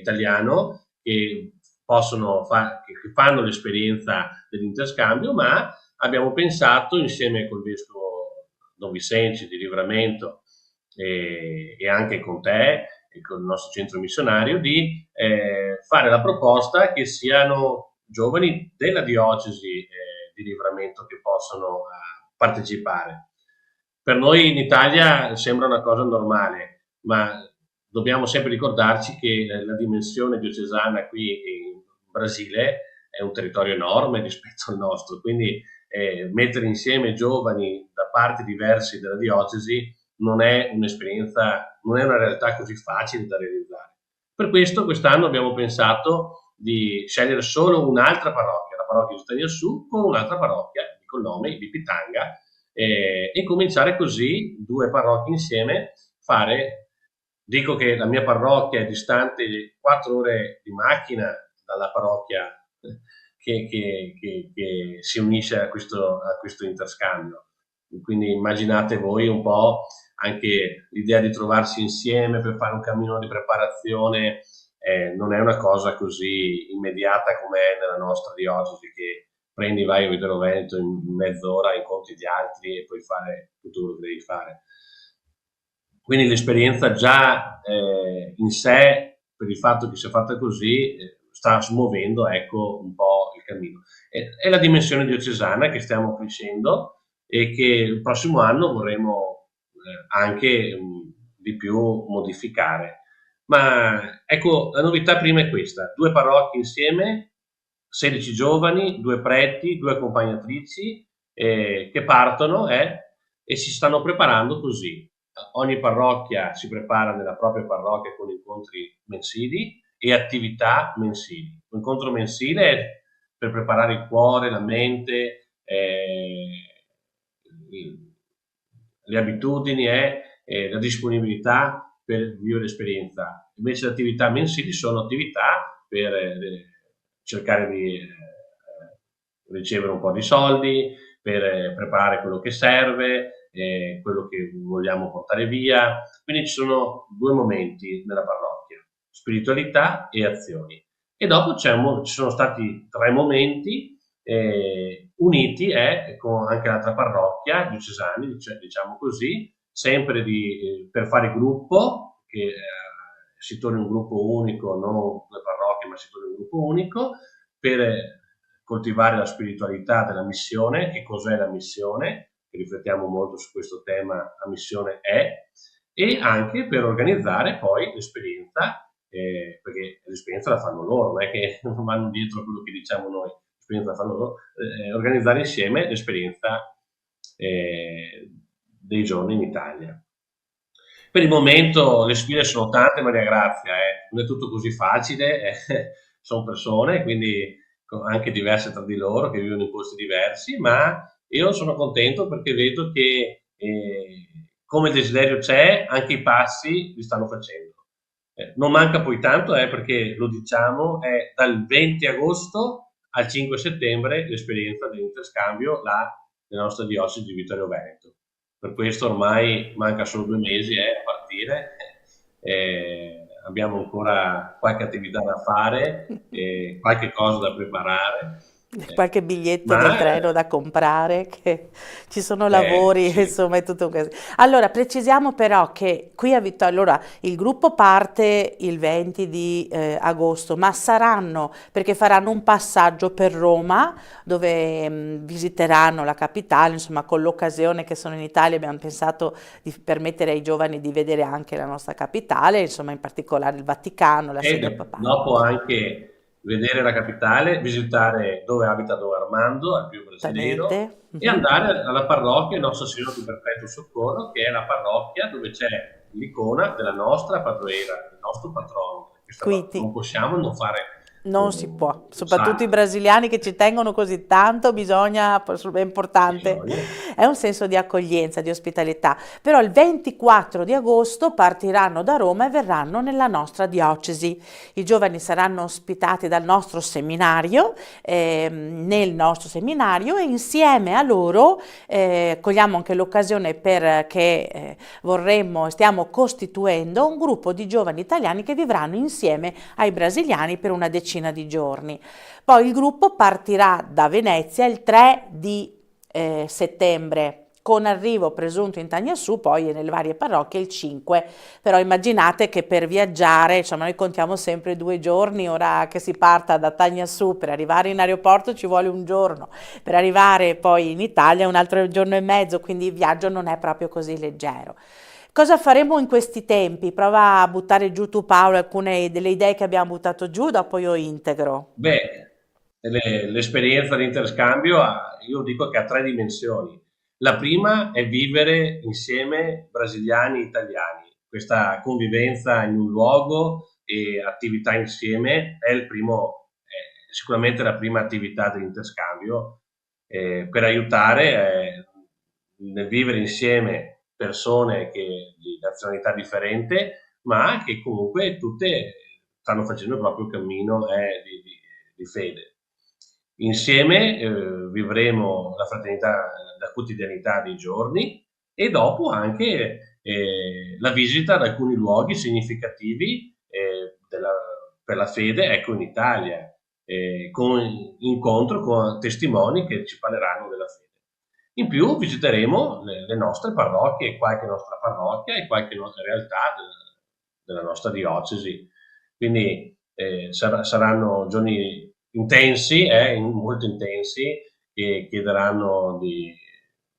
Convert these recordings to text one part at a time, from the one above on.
italiano che che fanno l'esperienza dell'interscambio, ma abbiamo pensato insieme col vescovo Don Vincenzi di Livramento e anche con te e con il nostro centro missionario di fare la proposta che siano giovani della diocesi di Livramento che possono partecipare. Per noi in Italia sembra una cosa normale, ma dobbiamo sempre ricordarci che la dimensione diocesana qui in Brasile è un territorio enorme rispetto al nostro, quindi mettere insieme giovani da parti diverse della diocesi non è un'esperienza, non è una realtà così facile da realizzare. Per questo quest'anno abbiamo pensato di scegliere solo un'altra parrocchia, la parrocchia di Stagna Su, con un'altra parrocchia, col nome di Pitanga, e cominciare così due parrocchie insieme, dico che la mia parrocchia è distante 4 ore di macchina dalla parrocchia che si unisce a questo interscambio. Quindi immaginate voi un po' anche l'idea di trovarsi insieme per fare un cammino di preparazione, non è una cosa così immediata come è nella nostra diocesi, che prendi, vai a Viterbo Veneto in mezz'ora, incontri gli altri e puoi fare tutto quello che devi fare. Quindi l'esperienza già in sé, per il fatto che sia fatta così, sta smuovendo, ecco, un po' il cammino. È la dimensione diocesana che stiamo crescendo e che il prossimo anno vorremmo anche di più modificare. Ma ecco, la novità prima è questa: 2 parrocchie insieme, 16 giovani, 2 preti, 2 accompagnatrici che partono e si stanno preparando così. Ogni parrocchia si prepara nella propria parrocchia con incontri mensili e attività mensili. L'incontro mensile è per preparare il cuore, la mente, le abitudini e la disponibilità per vivere l'esperienza. Invece le attività mensili sono attività per cercare di ricevere un po' di soldi, per preparare quello che serve, quello che vogliamo portare via. Quindi ci sono 2 momenti nella parrocchia: spiritualità e azioni. E dopo ci sono stati 3 momenti uniti con anche l'altra parrocchia, diocesani, diciamo così, sempre per fare gruppo, che si torni un gruppo unico, non 2 parrocchie, ma si torni un gruppo unico, per coltivare la spiritualità della missione. Che cos'è la missione? Riflettiamo molto su questo tema. La missione e anche per organizzare poi l'esperienza, perché l'esperienza la fanno loro, non è che non vanno dietro a quello che diciamo noi, l'esperienza la fanno loro, organizzare insieme l'esperienza dei giorni in Italia. Per il momento le sfide sono tante, Maria Grazia, non è tutto così facile, sono persone, quindi anche diverse tra di loro, che vivono in posti diversi, ma io sono contento perché vedo che come il desiderio c'è, anche i passi li stanno facendo. Non manca poi tanto, perché lo diciamo, è dal 20 agosto al 5 settembre l'esperienza dell'interscambio nella nostra diocesi di Vittorio Veneto. Per questo ormai manca solo 2 mesi a partire. Abbiamo ancora qualche attività da fare, qualche cosa da preparare, Qualche biglietto del ma treno da comprare, che ci sono lavori, sì. insomma, è tutto così. Allora, precisiamo però che qui a Vittorio, allora, il gruppo parte il 20 di agosto, ma perché faranno un passaggio per Roma, dove visiteranno la capitale, insomma, con l'occasione che sono in Italia abbiamo pensato di permettere ai giovani di vedere anche la nostra capitale, insomma, in particolare il Vaticano, la sede papale. Dopo anche vedere la capitale, visitare dove abita Don Armando, al più brasileiro, Esattamente. e Mhm. andare alla parrocchia Nostra Signora di Perpetuo Soccorro, che è la parrocchia dove c'è l'icona della nostra padroera, del nostro patrono. Questa Quindi non possiamo non fare Non si può, soprattutto i sa, brasiliani che ci tengono così tanto, è importante, bisogna. è un senso di accoglienza, di ospitalità. Però il 24 di agosto partiranno da Roma e verranno nella nostra diocesi. I giovani saranno ospitati dal nostro seminario, nel nostro seminario e insieme a loro cogliamo anche l'occasione perché stiamo costituendo un gruppo di giovani italiani che vivranno insieme ai brasiliani per una decina di giorni. Poi il gruppo partirà da Venezia il 3 di settembre con arrivo presunto in Tagnassù, poi nelle varie parrocchie il 5, però immaginate che per viaggiare, insomma noi contiamo sempre 2 giorni, ora che si parta da Tagnassù per arrivare in aeroporto ci vuole un giorno, per arrivare poi in Italia un altro giorno e mezzo, quindi il viaggio non è proprio così leggero. Cosa faremo in questi tempi? Prova a buttare giù tu Paolo alcune delle idee che abbiamo buttato giù, dopo io integro. Beh, l'esperienza di interscambio io dico che ha tre dimensioni. La prima è vivere insieme brasiliani e italiani. Questa convivenza in un luogo e attività insieme è sicuramente la prima attività dell'interscambio per aiutare nel vivere insieme persone di nazionalità differente, ma che comunque tutte stanno facendo il proprio cammino di fede. Insieme vivremo la fraternità, la quotidianità dei giorni e dopo anche la visita ad alcuni luoghi significativi per la fede, ecco in Italia, con incontro con testimoni che ci parleranno della fede. In più visiteremo le nostre parrocchie, qualche nostra parrocchia e qualche nostra realtà della nostra diocesi. Quindi saranno giorni intensi, molto intensi, che chiederanno di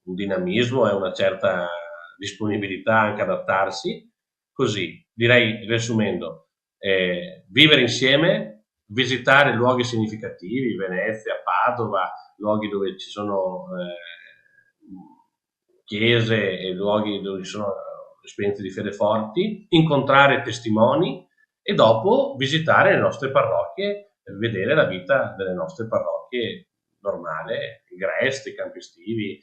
un dinamismo e una certa disponibilità anche ad adattarsi. Così, direi, riassumendo, vivere insieme, visitare luoghi significativi, Venezia, Padova, luoghi dove ci sono chiese e luoghi dove ci sono esperienze di fede forti, incontrare testimoni e dopo visitare le nostre parrocchie per vedere la vita delle nostre parrocchie normale, i Gresti, i campi estivi,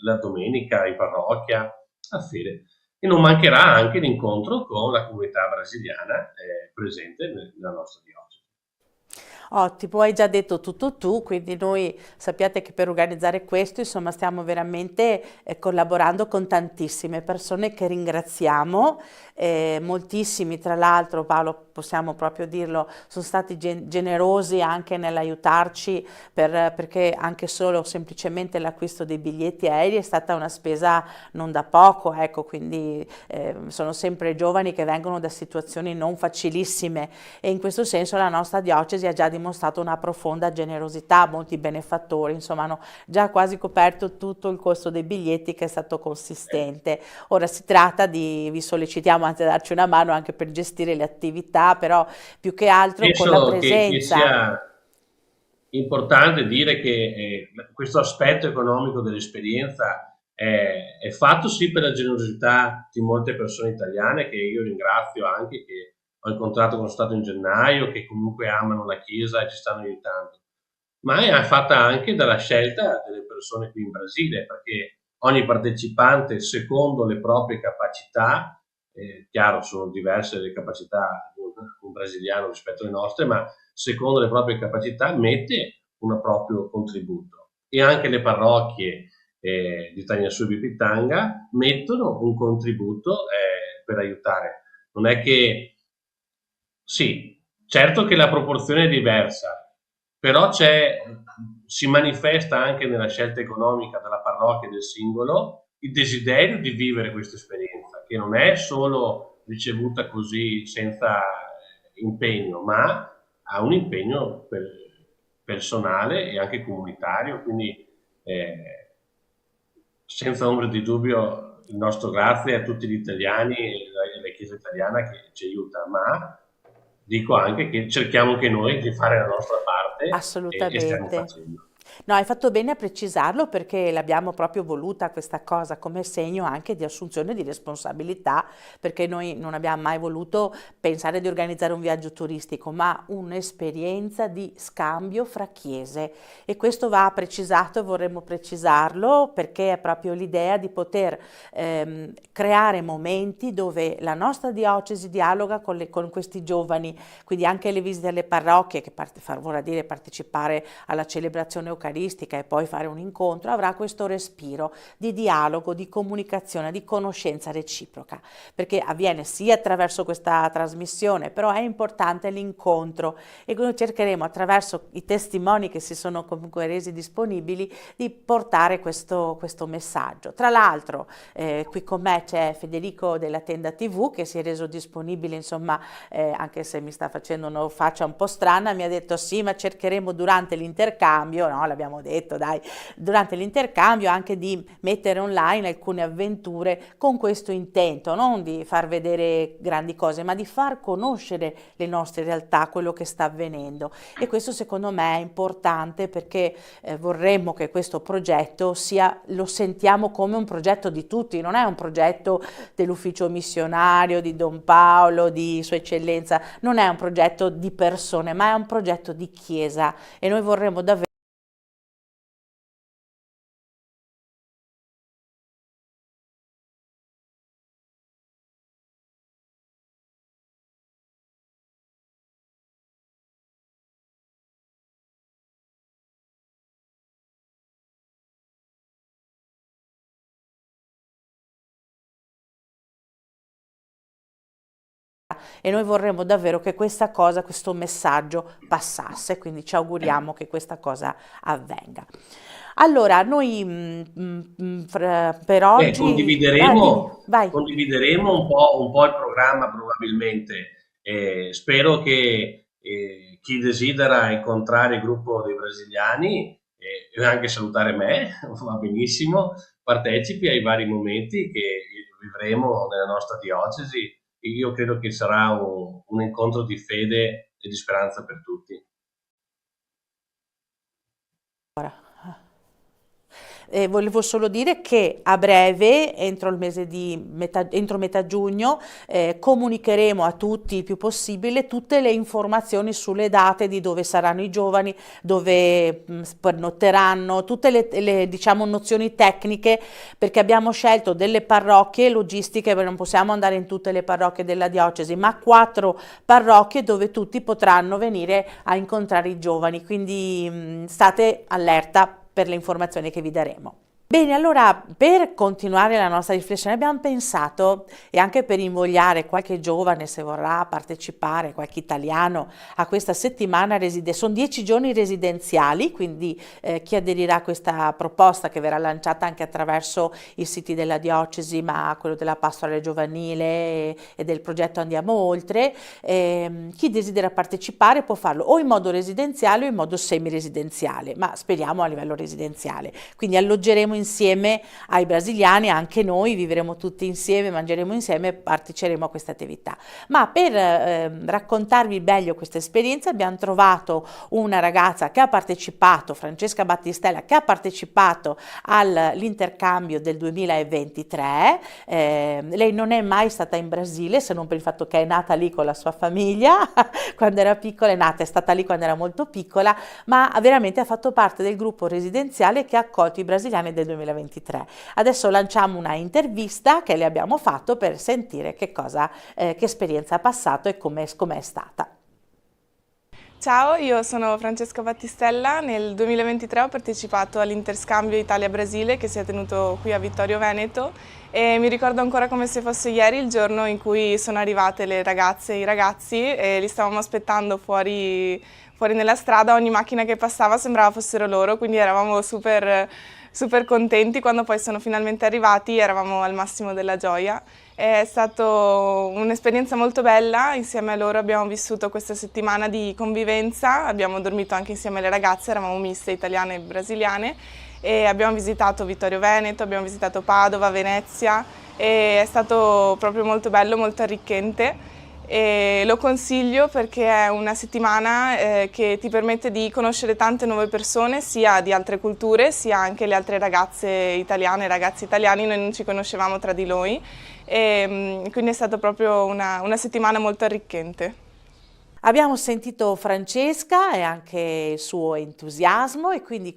la domenica in parrocchia, a fede. E non mancherà anche l'incontro con la comunità brasiliana presente nella nostra diocesi. Ottimo, hai già detto tutto tu, quindi noi sappiate che per organizzare questo, insomma, stiamo veramente collaborando con tantissime persone che ringraziamo, moltissimi tra l'altro, Paolo, possiamo proprio dirlo, sono stati generosi anche nell'aiutarci perché anche solo semplicemente l'acquisto dei biglietti aerei è stata una spesa non da poco, ecco, quindi sono sempre giovani che vengono da situazioni non facilissime e in questo senso la nostra diocesi ha già dimostrato una profonda generosità, molti benefattori, insomma hanno già quasi coperto tutto il costo dei biglietti che è stato consistente. Ora si tratta vi sollecitiamo anzi a darci una mano anche per gestire le attività, però più che altro con la Penso che presenza. sia importante dire che questo aspetto economico dell'esperienza è fatto sì per la generosità di molte persone italiane che io ringrazio anche, che ho incontrato quando sono stato in gennaio, che comunque amano la Chiesa e ci stanno aiutando, ma è fatta anche dalla scelta delle persone qui in Brasile, perché ogni partecipante, secondo le proprie capacità, chiaro sono diverse le capacità di un brasiliano rispetto alle nostre, ma secondo le proprie capacità mette un proprio contributo. E anche le parrocchie di Tagnassù e Bipitanga mettono un contributo per aiutare. Non è che sì, certo che la proporzione è diversa, però si manifesta anche nella scelta economica della parrocchia e del singolo il desiderio di vivere questa esperienza, che non è solo ricevuta così senza impegno, ma ha un impegno personale e anche comunitario, quindi senza ombra di dubbio il nostro grazie a tutti gli italiani e alla Chiesa italiana che ci aiuta, ma dico anche che cerchiamo anche noi di fare la nostra parte e stiamo Assolutamente. facendo. No, hai fatto bene a precisarlo perché l'abbiamo proprio voluta questa cosa come segno anche di assunzione di responsabilità, perché noi non abbiamo mai voluto pensare di organizzare un viaggio turistico, ma un'esperienza di scambio fra chiese e questo va precisato e vorremmo precisarlo perché è proprio l'idea di poter creare momenti dove la nostra diocesi dialoga con questi giovani, quindi anche le visite alle parrocchie, che vorrà dire partecipare alla celebrazione eucaristica e poi fare un incontro, avrà questo respiro di dialogo, di comunicazione, di conoscenza reciproca, perché avviene sia attraverso questa trasmissione, però è importante l'incontro e noi cercheremo attraverso i testimoni che si sono comunque resi disponibili di portare questo messaggio. Tra l'altro qui con me c'è Federico della Tenda TV che si è reso disponibile, insomma, anche se mi sta facendo una faccia un po' strana, mi ha detto sì, ma cercheremo durante l'intercambio, no, l'abbiamo detto, dai, durante l'intercambio anche di mettere online alcune avventure con questo intento, non di far vedere grandi cose, ma di far conoscere le nostre realtà, quello che sta avvenendo. E questo secondo me è importante perché vorremmo che questo progetto lo sentiamo come un progetto di tutti, non è un progetto dell'ufficio missionario, di Don Paolo, di Sua Eccellenza, non è un progetto di persone, ma è un progetto di Chiesa e noi vorremmo davvero e noi vorremmo davvero che questa cosa, questo messaggio passasse, quindi ci auguriamo che questa cosa avvenga. Allora, noi per oggi, dimmi, Condivideremo, vai. condivideremo un po' il programma probabilmente. Spero che chi desidera incontrare il gruppo dei brasiliani e anche salutare me, va benissimo, partecipi ai vari momenti che vivremo nella nostra diocesi. Io credo che sarà un incontro di fede e di speranza per tutti. Volevo solo dire che a breve, entro metà giugno, comunicheremo a tutti il più possibile tutte le informazioni sulle date di dove saranno i giovani, dove pernotteranno, tutte diciamo, nozioni tecniche, perché abbiamo scelto delle parrocchie logistiche, non possiamo andare in tutte le parrocchie della diocesi, ma 4 parrocchie dove tutti potranno venire a incontrare i giovani, quindi state allerta per le informazioni che vi daremo. Bene, allora per continuare la nostra riflessione abbiamo pensato, e anche per invogliare qualche giovane se vorrà partecipare, qualche italiano, a questa settimana sono 10 giorni residenziali, quindi chi aderirà a questa proposta che verrà lanciata anche attraverso i siti della diocesi, ma quello della pastorale giovanile e del progetto Andiamo Oltre, chi desidera partecipare può farlo o in modo residenziale o in modo semi-residenziale, ma speriamo a livello residenziale. Quindi alloggeremo insieme ai brasiliani, anche noi vivremo tutti insieme, mangeremo insieme e parteciperemo a questa attività. Ma per raccontarvi meglio questa esperienza abbiamo trovato una ragazza che ha partecipato, Francesca Battistella, che ha partecipato all'intercambio del 2023. Lei non è mai stata in Brasile, se non per il fatto che è nata lì con la sua famiglia quando era piccola, è stata lì quando era molto piccola, ma veramente ha fatto parte del gruppo residenziale che ha accolto i brasiliani del 2023. Adesso lanciamo una intervista che le abbiamo fatto per sentire che esperienza ha passato e com'è stata. Ciao, io sono Francesca Battistella. Nel 2023 ho partecipato all'interscambio Italia-Brasile che si è tenuto qui a Vittorio Veneto e mi ricordo ancora come se fosse ieri il giorno in cui sono arrivate le ragazze e i ragazzi e li stavamo aspettando fuori nella strada. Ogni macchina che passava sembrava fossero loro, quindi eravamo super contenti. Quando poi sono finalmente arrivati eravamo al massimo della gioia. È stata un'esperienza molto bella, insieme a loro abbiamo vissuto questa settimana di convivenza, abbiamo dormito anche insieme alle ragazze, eravamo miste italiane e brasiliane e abbiamo visitato Vittorio Veneto, abbiamo visitato Padova, Venezia e è stato proprio molto bello, molto arricchente. e lo consiglio perché è una settimana che ti permette di conoscere tante nuove persone, sia di altre culture, sia anche le altre ragazze italiane e ragazzi italiani. Noi non ci conoscevamo tra di noi e quindi è stata proprio una settimana molto arricchente. Abbiamo sentito Francesca e anche il suo entusiasmo e quindi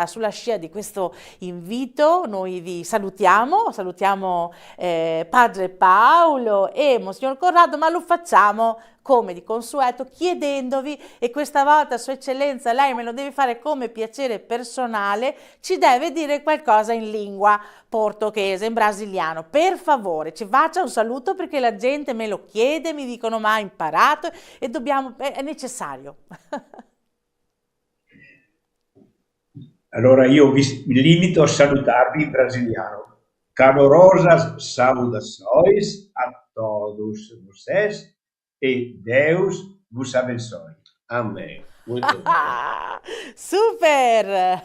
sulla scia di questo invito noi vi salutiamo Padre Paolo e Monsignor Corrado, ma lo facciamo come di consueto chiedendovi, e questa volta Sua Eccellenza lei me lo deve fare come piacere personale, ci deve dire qualcosa in lingua portoghese, in brasiliano, per favore ci faccia un saluto perché la gente me lo chiede, mi dicono ma ha imparato e è necessario. Allora io mi limito a salutarvi in brasiliano. Calorosas saudações a todos vocês e Deus vos abençoe. Amen. Molto bene. Super!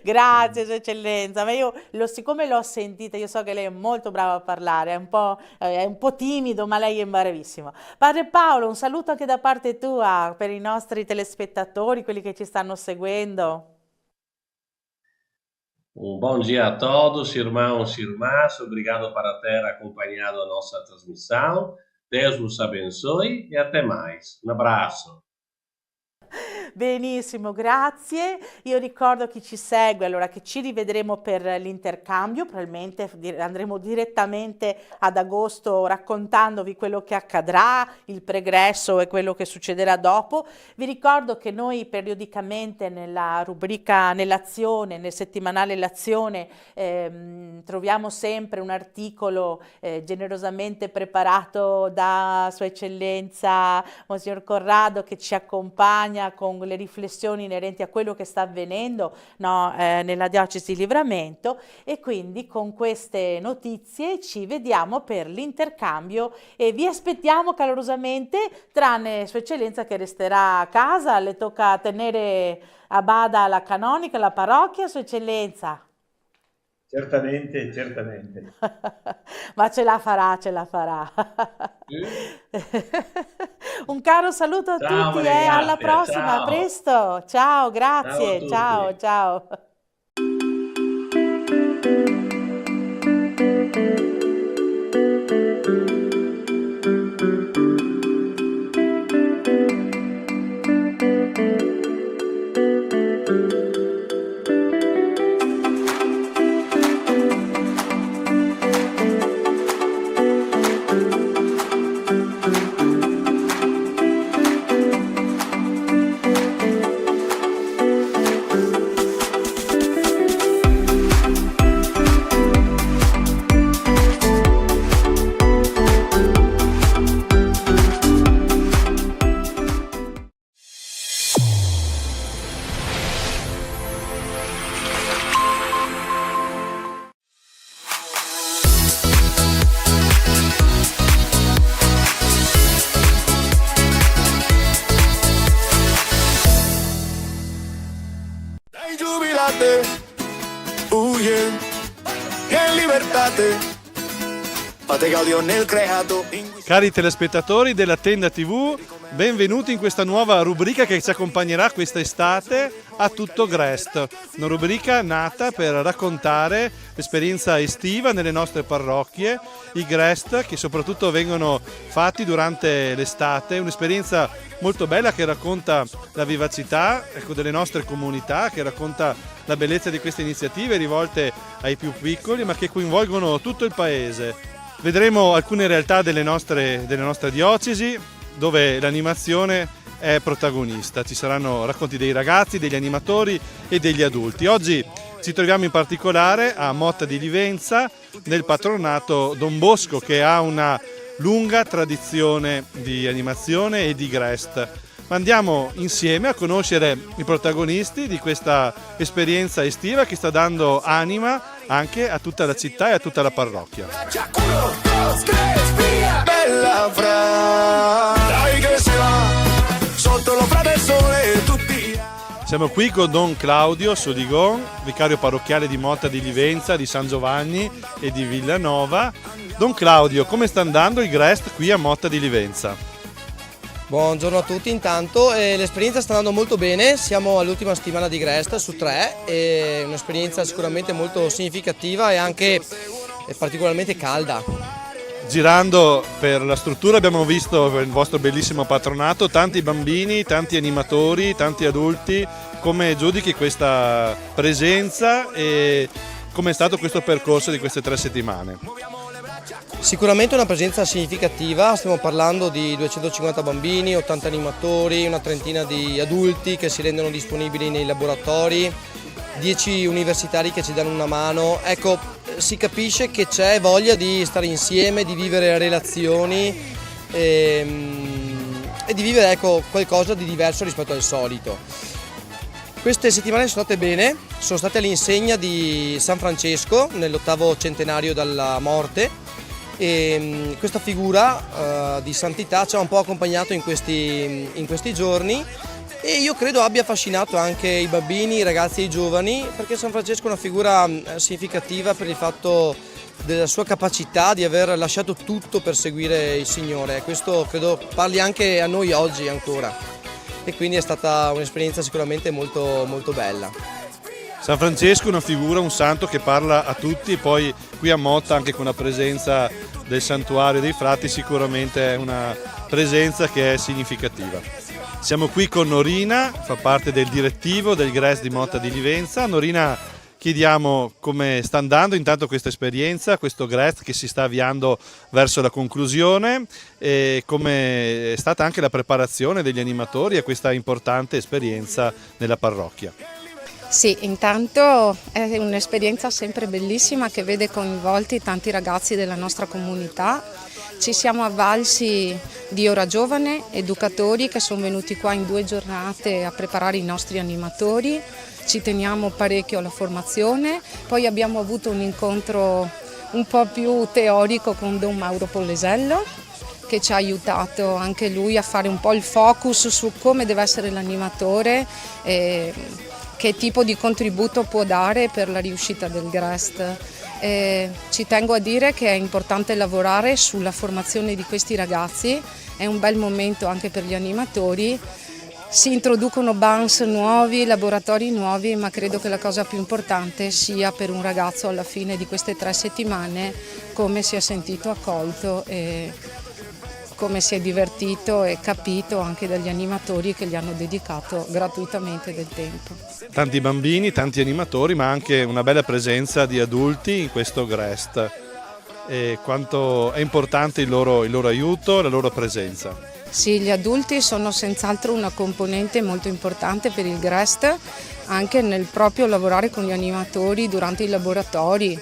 Grazie Sua Eccellenza, ma siccome l'ho sentita, io so che lei è molto brava a parlare, è un po' timido, ma lei è bravissimo. Padre Paolo, un saluto anche da parte tua per i nostri telespettatori, quelli che ci stanno seguendo. Um bom dia a todos, irmãos e irmãs. Obrigado para ter acompanhado a nossa transmissão. Deus vos abençoe e até mais. Un abraço. Benissimo, grazie. Io ricordo chi ci segue allora che ci rivedremo per l'intercambio, probabilmente andremo direttamente ad agosto raccontandovi quello che accadrà, il pregresso e quello che succederà dopo. Vi ricordo che noi periodicamente nella rubrica Nell'azione, nel settimanale L'Azione, troviamo sempre un articolo generosamente preparato da Sua Eccellenza Monsignor Corrado che ci accompagna con le riflessioni inerenti a quello che sta avvenendo nella diocesi di Livramento, e quindi con queste notizie ci vediamo per l'intercambio e vi aspettiamo calorosamente, tranne Sua Eccellenza che resterà a casa, le tocca tenere a bada la canonica, la parrocchia, Sua Eccellenza. Certamente, certamente. Ma ce la farà. Un caro saluto a Ciao, tutti e Maria alla Grazia, prossima, a ciao. presto. Ciao, grazie. Ciao a tutti. Ciao. Cari telespettatori della Tenda TV, benvenuti in questa nuova rubrica che ci accompagnerà quest'estate a tutto Grest. Una rubrica nata per raccontare l'esperienza estiva nelle nostre parrocchie, i Grest che soprattutto vengono fatti durante l'estate, un'esperienza molto bella che racconta la vivacità delle nostre comunità, che racconta la bellezza di queste iniziative rivolte ai più piccoli ma che coinvolgono tutto il paese. Vedremo alcune realtà delle nostre diocesi dove l'animazione è protagonista. Ci saranno racconti dei ragazzi, degli animatori e degli adulti. Oggi ci troviamo in particolare a Motta di Livenza nel patronato Don Bosco, che ha una lunga tradizione di animazione e di Grest. Ma andiamo insieme a conoscere i protagonisti di questa esperienza estiva che sta dando anima anche a tutta la città e a tutta la parrocchia. Siamo qui con Don Claudio Sodigon, vicario parrocchiale di Motta di Livenza, di San Giovanni e di Villanova, Don Claudio, come sta andando il Grest qui a Motta di Livenza? Buongiorno a tutti intanto, l'esperienza sta andando molto bene, siamo all'ultima settimana di Grest su 3, è un'esperienza sicuramente molto significativa e anche particolarmente calda. Girando per la struttura abbiamo visto il vostro bellissimo patronato, tanti bambini, tanti animatori, tanti adulti. Come giudichi questa presenza e come è stato questo percorso di queste 3 settimane? Sicuramente una presenza significativa, stiamo parlando di 250 bambini, 80 animatori, una trentina di adulti che si rendono disponibili nei laboratori, 10 universitari che ci danno una mano. Ecco, si capisce che c'è voglia di stare insieme, di vivere relazioni e di vivere qualcosa di diverso rispetto al solito. Queste settimane sono state bene, sono state all'insegna di San Francesco nell'8° centenario dalla morte e questa figura di santità ci ha un po' accompagnato in questi giorni e io credo abbia affascinato anche i bambini, i ragazzi e i giovani, perché San Francesco è una figura significativa per il fatto della sua capacità di aver lasciato tutto per seguire il Signore. Questo credo parli anche a noi oggi ancora. E quindi è stata un'esperienza sicuramente molto, molto bella. San Francesco è una figura, un santo che parla a tutti e poi qui a Motta anche con la presenza del santuario dei frati sicuramente è una presenza che è significativa. Siamo qui con Norina, fa parte del direttivo del Grest di Motta di Livenza. Norina, chiediamo come sta andando intanto questa esperienza, questo Grest che si sta avviando verso la conclusione e come è stata anche la preparazione degli animatori a questa importante esperienza nella parrocchia. Sì, intanto è un'esperienza sempre bellissima che vede coinvolti tanti ragazzi della nostra comunità. Ci siamo avvalsi di Ora Giovane, educatori che sono venuti qua in 2 giornate a preparare i nostri animatori. Ci teniamo parecchio alla formazione, poi abbiamo avuto un incontro un po' più teorico con Don Mauro Pollesello che ci ha aiutato anche lui a fare un po' il focus su come deve essere l'animatore e che tipo di contributo può dare per la riuscita del Grest. Ci tengo a dire che è importante lavorare sulla formazione di questi ragazzi, è un bel momento anche per gli animatori. Si introducono bans nuovi, laboratori nuovi, ma credo che la cosa più importante sia per un ragazzo alla fine di queste 3 settimane come si è sentito accolto e come si è divertito e capito anche dagli animatori che gli hanno dedicato gratuitamente del tempo. Tanti bambini, tanti animatori, ma anche una bella presenza di adulti in questo Grest. E quanto è importante il loro aiuto, la loro presenza. Sì, gli adulti sono senz'altro una componente molto importante per il Grest, anche nel proprio lavorare con gli animatori durante i laboratori.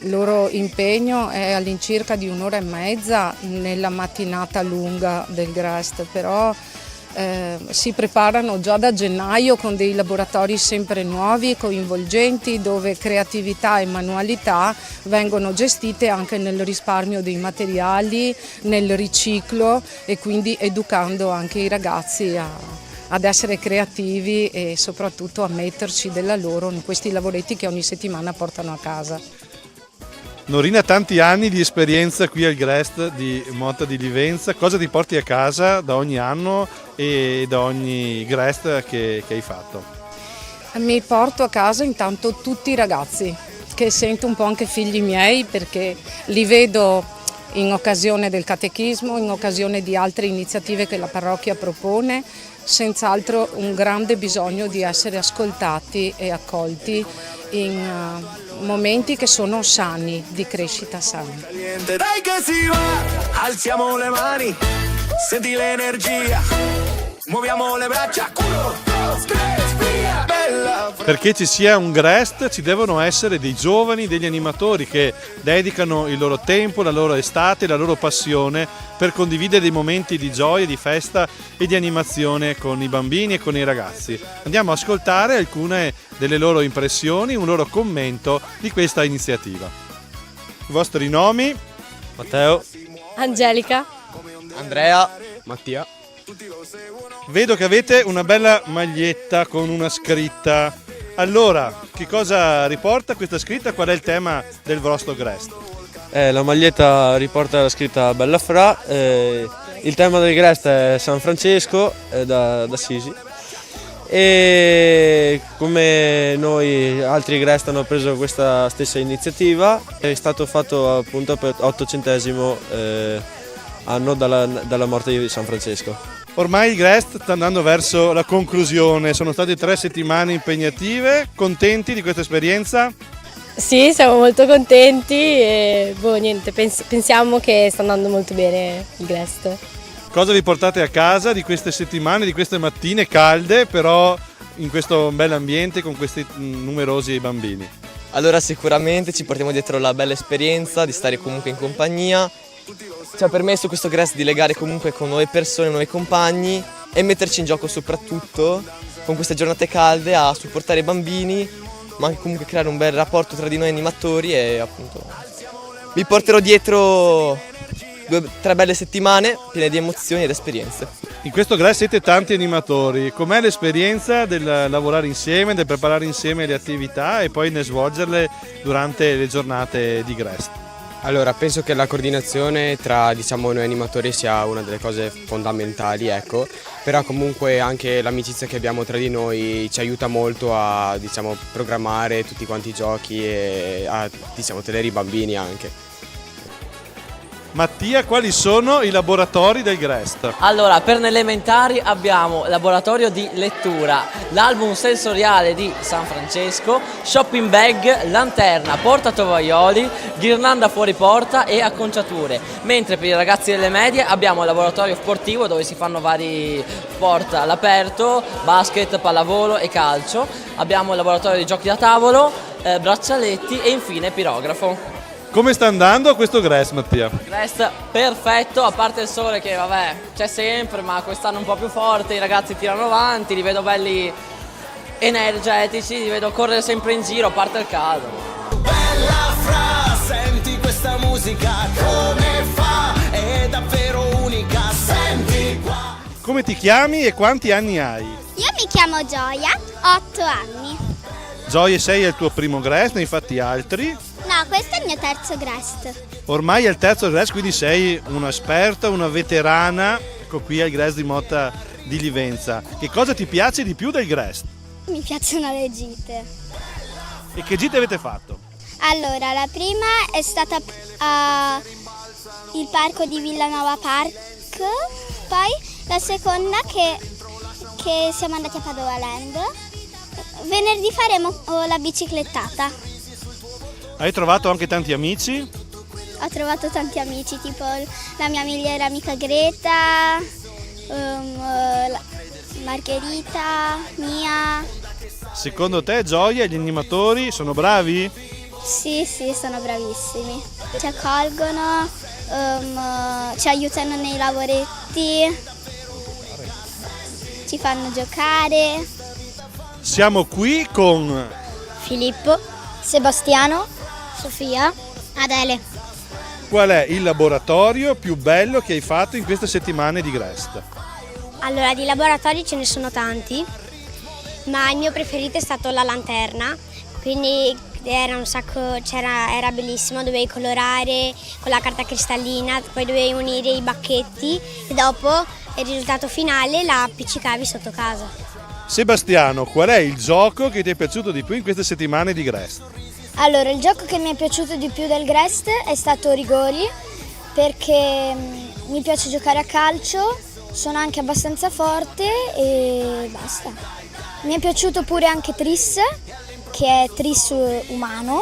Il loro impegno è all'incirca di 1 ora e mezza nella mattinata lunga del Grest, però si preparano già da gennaio con dei laboratori sempre nuovi, coinvolgenti, dove creatività e manualità vengono gestite anche nel risparmio dei materiali, nel riciclo e quindi educando anche i ragazzi ad essere creativi e soprattutto a metterci della loro in questi lavoretti che ogni settimana portano a casa. Norina, tanti anni di esperienza qui al Grest di Motta di Livenza, cosa ti porti a casa da ogni anno e da ogni Grest che hai fatto? Mi porto a casa intanto tutti i ragazzi, che sento un po' anche figli miei perché li vedo in occasione del catechismo, in occasione di altre iniziative che la parrocchia propone, senz'altro un grande bisogno di essere ascoltati e accolti in momenti che sono sani, di crescita sana. Dai che si va, alziamo le mani, senti l'energia, muoviamo le braccia, 1, 2, 3, via, bella. Perché ci sia un Grest ci devono essere dei giovani, degli animatori che dedicano il loro tempo, la loro estate, la loro passione per condividere dei momenti di gioia, di festa e di animazione con i bambini e con i ragazzi. Andiamo a ascoltare alcune delle loro impressioni, un loro commento di questa iniziativa. I vostri nomi? Matteo, Angelica, Andrea, Mattia. Vedo che avete una bella maglietta con una scritta. Allora, che cosa riporta questa scritta? Qual è il tema del vostro Grest? La maglietta riporta la scritta Bella Fra. Il tema del Grest è San Francesco, da Sisi. E come noi altri Grest hanno preso questa stessa iniziativa, è stato fatto appunto per 800° anno dalla morte di San Francesco. Ormai il Grest sta andando verso la conclusione, sono state 3 settimane impegnative, contenti di questa esperienza? Sì, siamo molto contenti e niente, pensiamo che sta andando molto bene il Grest. Cosa vi portate a casa di queste settimane, di queste mattine calde, però in questo bel ambiente con questi numerosi bambini? Allora sicuramente ci portiamo dietro la bella esperienza di stare comunque in compagnia. Ci ha permesso questo Grest di legare comunque con nuove persone, nuovi compagni e metterci in gioco soprattutto con queste giornate calde a supportare i bambini, ma anche comunque creare un bel rapporto tra di noi animatori e appunto vi porterò dietro 2-3 belle settimane piene di emozioni ed esperienze. In questo Grest siete tanti animatori, com'è l'esperienza del lavorare insieme, del preparare insieme le attività e poi ne svolgerle durante le giornate di Grest? Allora, penso che la coordinazione tra noi animatori sia una delle cose fondamentali, ecco, però comunque anche l'amicizia che abbiamo tra di noi ci aiuta molto a programmare tutti quanti i giochi e a tenere i bambini anche. Mattia, quali sono i laboratori del Grest? Allora, per le elementari abbiamo laboratorio di lettura, l'album sensoriale di San Francesco, shopping bag, lanterna, portatovaglioli, ghirlanda fuori porta e acconciature. Mentre per i ragazzi delle medie abbiamo il laboratorio sportivo dove si fanno vari sport all'aperto, basket, pallavolo e calcio. Abbiamo il laboratorio di giochi da tavolo, braccialetti e infine pirografo. Come sta andando questo Grest, Mattia? Grest perfetto, a parte il sole che vabbè c'è sempre, ma quest'anno un po' più forte, i ragazzi tirano avanti, li vedo belli energetici, li vedo correre sempre in giro, a parte il caldo. Bella Fra, senti questa musica, come fa, è davvero unica, senti qua. Come ti chiami e quanti anni hai? Io mi chiamo Gioia, 8 anni. Gioia, sei al tuo primo Grest, ne hai fatti altri? No, questo è il mio terzo Grest. Ormai è il terzo Grest, quindi sei un'esperta, una veterana, ecco qui al Grest di Motta di Livenza. Che cosa ti piace di più del Grest? Mi piacciono le gite. E che gite avete fatto? Allora, la prima è stata al parco di Villanova Park, poi la seconda che siamo andati a Padova Land. Venerdì faremo la biciclettata. Hai trovato anche tanti amici? Ho trovato tanti amici, tipo la mia migliore amica Greta, Margherita, Mia. Secondo te, Gioia, gli animatori sono bravi? Sì, sono bravissimi. Ci accolgono, ci aiutano nei lavoretti, ci fanno giocare. Siamo qui con Filippo, Sebastiano, Sofia, Adele. Qual è il laboratorio più bello che hai fatto in queste settimane di Grest? Allora, di laboratori ce ne sono tanti, ma il mio preferito è stato la lanterna, quindi era bellissimo, dovevi colorare con la carta cristallina, poi dovevi unire i bacchetti e dopo il risultato finale la appiccicavi sotto casa. Sebastiano, qual è il gioco che ti è piaciuto di più in queste settimane di Grest? Allora, il gioco che mi è piaciuto di più del Grest è stato Rigori, perché mi piace giocare a calcio, sono anche abbastanza forte e basta. Mi è piaciuto pure anche Tris, che è Tris umano.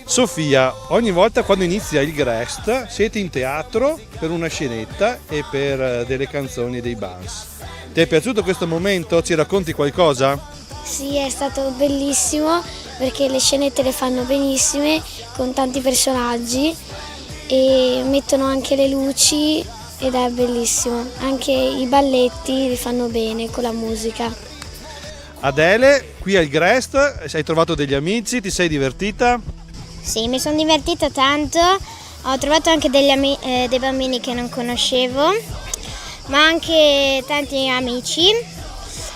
Sofia, ogni volta quando inizia il Grest siete in teatro per una scenetta e per delle canzoni dei Buns. Ti è piaciuto questo momento? Ci racconti qualcosa? Sì, è stato bellissimo perché le scenette le fanno benissime con tanti personaggi e mettono anche le luci ed è bellissimo. Anche i balletti li fanno bene con la musica. Adele, qui al Grest hai trovato degli amici, ti sei divertita? Sì, mi sono divertita tanto, ho trovato anche dei bambini che non conoscevo, ma anche tanti amici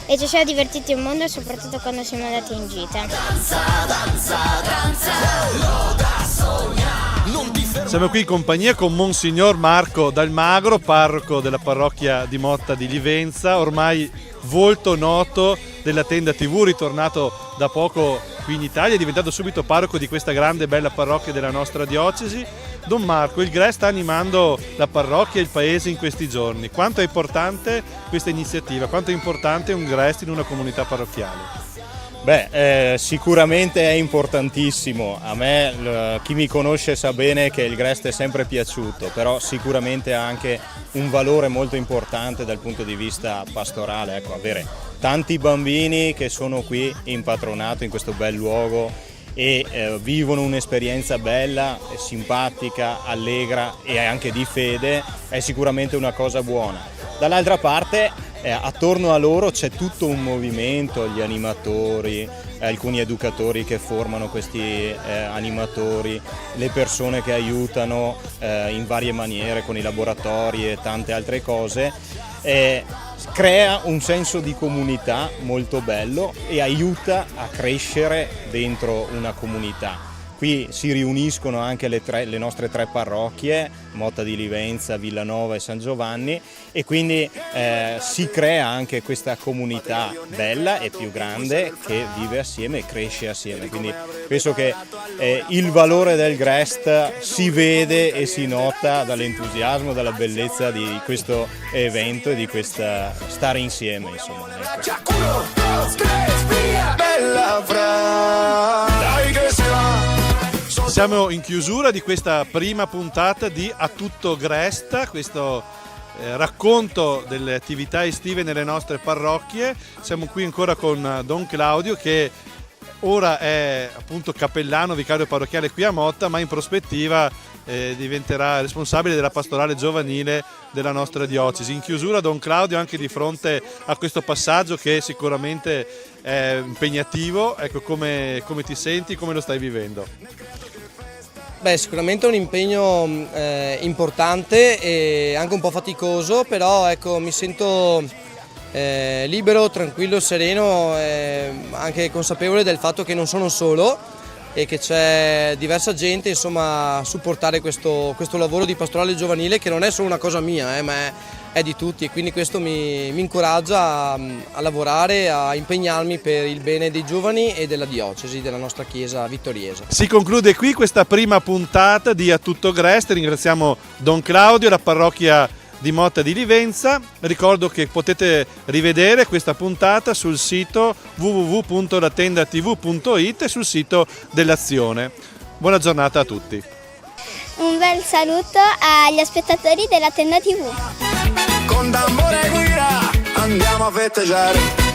e ci siamo divertiti un mondo, soprattutto quando siamo andati in gita. Danza, danza, danza, lo da sognare, non ti Siamo qui in compagnia con Monsignor Marco Dalmagro, parroco della parrocchia di Motta di Livenza, ormai volto noto della Tenda TV, ritornato da poco qui in Italia, è diventato subito parroco di questa grande e bella parrocchia della nostra diocesi. Don Marco, il GRES sta animando la parrocchia e il paese in questi giorni. Quanto è importante questa iniziativa? Quanto è importante un GRES in una comunità parrocchiale? Sicuramente è importantissimo. A me, chi mi conosce sa bene che il GRES è sempre piaciuto, però sicuramente ha anche un valore molto importante dal punto di vista pastorale. Ecco, avere tanti bambini che sono qui in patronato, in questo bel luogo, e vivono un'esperienza bella, simpatica, allegra e anche di fede, è sicuramente una cosa buona. Dall'altra parte, attorno a loro c'è tutto un movimento, gli animatori, alcuni educatori che formano questi animatori, le persone che aiutano in varie maniere con i laboratori e tante altre cose. Crea un senso di comunità molto bello e aiuta a crescere dentro una comunità. Qui si riuniscono anche le nostre 3 parrocchie, Motta di Livenza, Villanova e San Giovanni, e quindi si crea anche questa comunità bella e più grande che vive assieme e cresce assieme. Quindi penso che il valore del GREST si vede e si nota dall'entusiasmo, dalla bellezza di questo evento e di questa stare insieme, insomma. Siamo in chiusura di questa prima puntata di A Tutto GREST, questo racconto delle attività estive nelle nostre parrocchie. Siamo qui ancora con Don Claudio, che ora è appunto cappellano, vicario parrocchiale qui a Motta, ma in prospettiva diventerà responsabile della pastorale giovanile della nostra diocesi. In chiusura, Don Claudio, anche di fronte a questo passaggio che sicuramente è impegnativo, ecco, come ti senti, come lo stai vivendo? Sicuramente è un impegno importante e anche un po' faticoso, però ecco, mi sento libero, tranquillo, sereno, anche consapevole del fatto che non sono solo e che c'è diversa gente, insomma, a supportare questo lavoro di pastorale giovanile, che non è solo una cosa mia, ma è di tutti, e quindi questo mi incoraggia a lavorare, a impegnarmi per il bene dei giovani e della diocesi, della nostra chiesa vittoriese. Si conclude qui questa prima puntata di A Tutto GREST. Ringraziamo Don Claudio, la parrocchia di Motta di Livenza. Ricordo che potete rivedere questa puntata sul sito www.latendatv.it e sul sito dell'Azione. Buona giornata a tutti. Un bel saluto agli spettatori della Tenda TV. Con tambore e guida andiamo a festeggiare.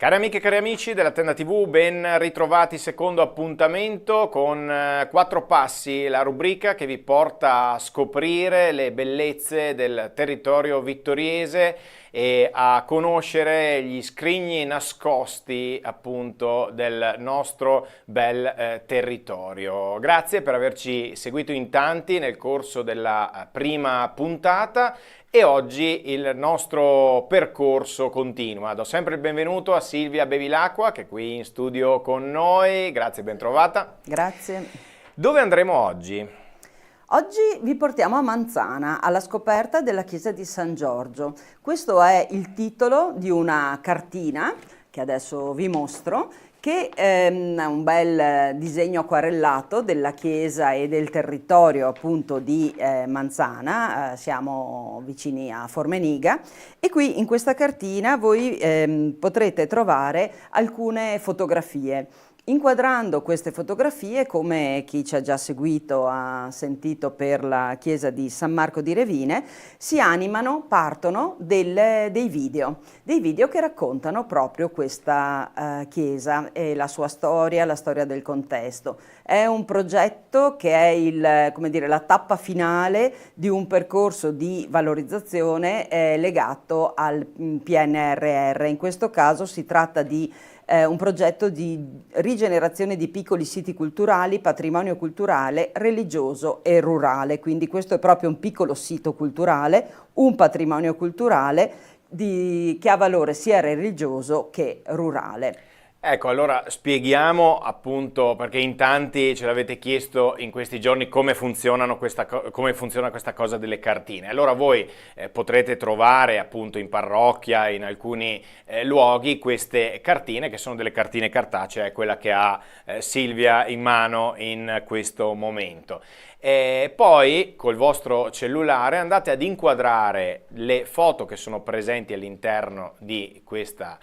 Cari amiche e cari amici della Tenda TV, ben ritrovati, secondo appuntamento con 4 passi, la rubrica che vi porta a scoprire le bellezze del territorio vittoriese e a conoscere gli scrigni nascosti appunto del nostro bel territorio. Grazie per averci seguito in tanti nel corso della prima puntata. E oggi il nostro percorso continua. Do sempre il benvenuto a Silvia Bevilacqua, che è qui in studio con noi. Grazie, ben trovata. Grazie. Dove andremo oggi? Oggi vi portiamo a Manzana, alla scoperta della chiesa di San Giorgio. Questo è il titolo di una cartina, che adesso vi mostro, che è un bel disegno acquarellato della chiesa e del territorio appunto di Manzana, siamo vicini a Formeniga, e qui in questa cartina voi potrete trovare alcune fotografie. Inquadrando queste fotografie, come chi ci ha già seguito ha sentito per la chiesa di San Marco di Revine, partono dei video che raccontano proprio questa chiesa e la sua storia, la storia del contesto. È un progetto che è come dire, la tappa finale di un percorso di valorizzazione legato al PNRR. In questo caso si tratta di un progetto di rigenerazione di piccoli siti culturali, patrimonio culturale, religioso e rurale. Quindi questo è proprio un piccolo sito culturale, un patrimonio culturale che ha valore sia religioso che rurale. Ecco, allora spieghiamo appunto, perché in tanti ce l'avete chiesto in questi giorni, come funziona questa cosa delle cartine. Allora voi potrete trovare appunto in parrocchia, in alcuni luoghi, queste cartine che sono delle cartine cartacee, è quella che ha Silvia in mano in questo momento. E poi col vostro cellulare andate ad inquadrare le foto che sono presenti all'interno di questa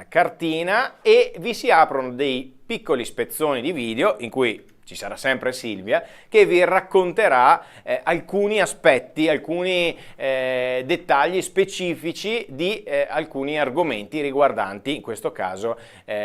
cartina e vi si aprono dei piccoli spezzoni di video in cui ci sarà sempre Silvia che vi racconterà alcuni aspetti, alcuni dettagli specifici di alcuni argomenti riguardanti in questo caso